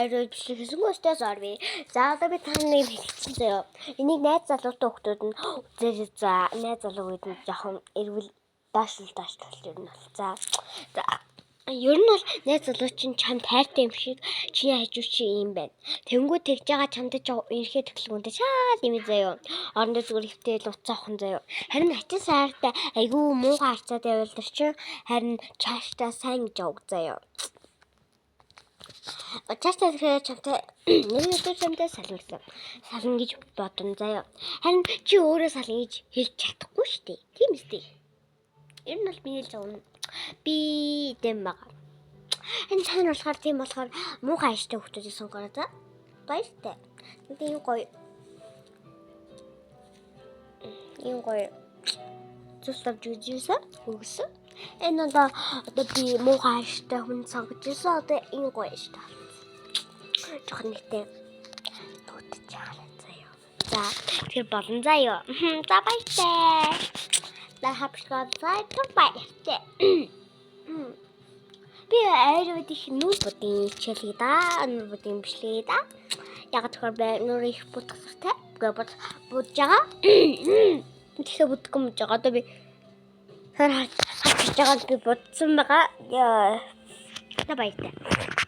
Арай бичлэгийн өстэй зорви. За одоо би таны хэлчихсэн заяа. Энийг найз залуутай хүмүүс нь үзээрэй за. Найз залууг нь жоохон эргэл даашлуулж ер нь бол. За. Ер нь бол найз залуу чинь чам тайртай юм шиг чиний хажуу чи юм байна. Тэнгүү тэгж байгаа чамд ч ирэхэд төглөнгөндөө шаал юм заяа. Орондоо зүгээр хөвтэй уцаахан заяа. Харин ачин сайртай айгүй муухай харцаад байвал тэр чинь харин чааштай сайн гэж яваг заяа. Чааштай тэгэхээр чамтай нэг чамтай сална гэж бодсон заяа. Харин чи өөрөө сална гэж хэлж чадахгүй шүү дээ. Тийм үстэй. Ер нь бол би хэлж байгаа юм. Би дэм байгаа. Энэ цаана болохоор тийм болохоор муухай ааштай хүмүүсийг сонгороо за. Баяртай. Тийм гоё. Ийм гоё. Зүсвж үзсэн. Өгсөн. Энэ одоо би муухай ааштай хүн сонгож ирсэн. Одоо ийм гоё ааштай. Жохон нэгтэй дуудаж чаалаа заяа. За тэр болон заяа. За баяртай. На хапшгаа баяртай. Би айрууд их нүүр будын хичээлээ да. Нүүр будын бичлэгээ да. Яг тэгэхээр бай нүүр их будахсартай. Будж байгаа. Тэгэхээр будахгүй мж байгаа. Одоо би харж байгаа би будсан байгаа. Яа. За баяртай.